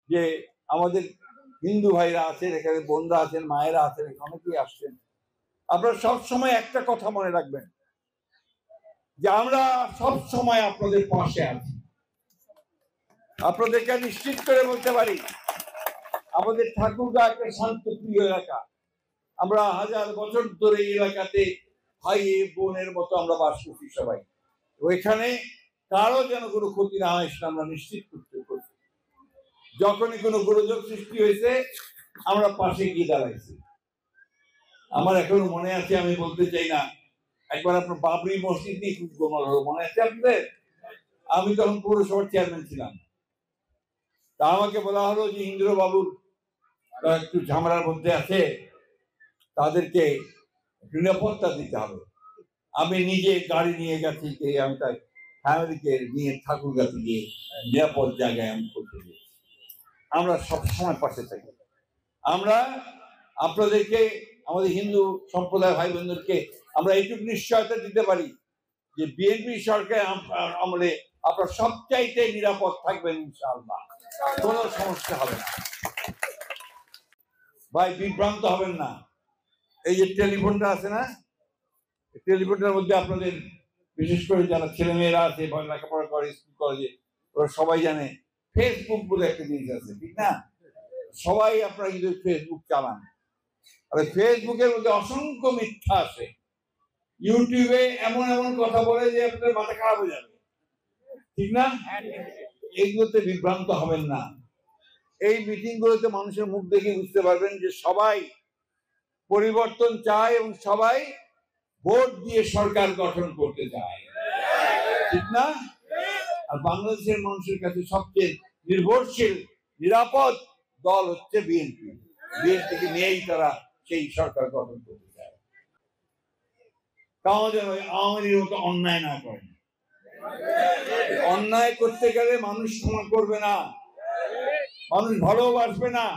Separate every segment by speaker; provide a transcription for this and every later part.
Speaker 1: যে আমাদের হিন্দু ভাইরা আছেন এখানে, বোনরা আছেন, মায়েরা আছেন, অনেকেই আসছেন। আপনারা সবসময় একটা কথা মনে রাখবেন যে আমরা সব সময় আপনাদের পাশে আছি। আপনাদেরকে নিশ্চিত করে বলতে পারি আমাদের ঠাকুরগাঁ একটা শান্তপ্রিয় এলাকা। আমরা হাজার বছর ধরে এই এলাকাতে ভাই বোনের মতো আমরা বাস করছি সবাই। ওইখানে কারো যেন কোনো ক্ষতি না হয় সেটা আমরা নিশ্চিত করতে করছি। যখনই কোনো গোলযোগ সৃষ্টি হয়েছে আমরা পাশে গিয়ে দাঁড়াইছি। আমার এখনো মনে আছে, আমি বলতে চাই না, একবার আপনার বাবরি মসজিদ নিয়ে খুব গোলমাল হলো, মনে আছে আপনাদের? আমি তখন পৌরসভার চেয়ারম্যান ছিলাম। তা আমাকে বলা হলো যে ইন্দ্রবাবুর একটু ঝামেলার মধ্যে আছে, তাদেরকে নিরাপত্তা দিতে হবে। আমি নিজে গাড়ি নিয়ে গেছি, আমি তাই ফ্যামিলিকে নিয়ে ঠাকুরগাঁতে গিয়ে নিরাপদ জায়গায় আমি করতে দিয়েছি। আমরা সবসময় পাশে থাকি। আমরা আপনাদেরকে, আমাদের হিন্দু সম্প্রদায় ভাই বোনদেরকে আমরা এইটুকু নিশ্চয়তা দিতে পারি যে বিএনপি সরকার আমলে আপনারা সবচাইতে নিরাপদ থাকবেন ইনশাআল্লাহ, কোনো সমস্যা হবে না। ভাই বিভ্রান্ত হবেন না। এই যে টেলিফোনটা আছে না, টেলিফোনটার মধ্যে আপনাদের বিশেষ করে যারা ছেলে মেয়েরা আছে, লেখাপড়া করে স্কুল কলেজে, ওরা সবাই জানে ফেসবুক বলে একটা জিনিস আছে, ঠিক না? সবাই আপনারা কিন্তু ফেসবুক চালান। আর ফেসবুকের মধ্যে অসংখ্য মিথ্যা আছে। ইউটিউবে এমন এমন কথা বলে যে আপনাদের মাথা খারাপ হয়ে যাবে, ঠিক না? এইগুলোতে বিভ্রান্ত হবেন না। এই মিটিং গুলোতে মানুষের মুখ দেখে বুঝতে পারবেন যে সবাই পরিবর্তন চায় এবং সবাই ভোট দিয়ে সরকার গঠন করতে চায়, ঠিক না? আর বাংলাদেশের মানুষের কাছে সবচেয়ে নির্ভরশীল নিরাপদ দল হচ্ছে বিএনপি। বিএনপিকে নিয়েই তারা সেই সরকার গঠন করতে চায়। তাও যেন আওয়ামী লীগের মতো অন্যায় না করেন। অন্যায় করতে গেলে মানুষ ক্ষমা করবে না, মানুষ ভালোবাসবে না।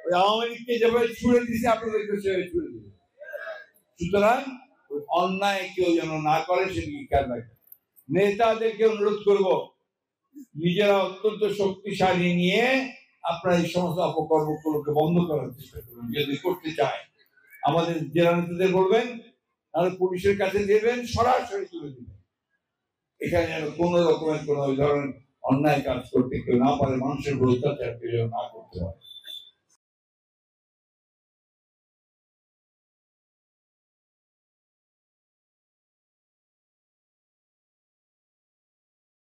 Speaker 1: ওই আওয়ামী লীগকে যেভাবে ছুড়ে দিছে আপনাদেরকে সেভাবে ছুড়ে দিবে। সুতরাং ওই অন্যায় কেউ যেন না করে সেদিকে খেয়াল রাখবে। নেতাদেরকে অনুরোধ করব, নিজেরা অত্যন্ত শক্তিশালী নিয়ে আপনারা এই সমস্ত অপকর্মগুলোকে বন্ধ করার চেষ্টা করবেন। যদি করতে চায় আমাদের জেলা নেতাদের বলবেন, তাহলে পুলিশের কাছে দেবেন, সরাসরি তুলে দিবেন। এখানে যেন কোনো রকমের কোনো ধরনের অন্যায় কাজ করতে কেউ না পারে, মানুষের উপর অত্যাচার কেউ না করতে পারে।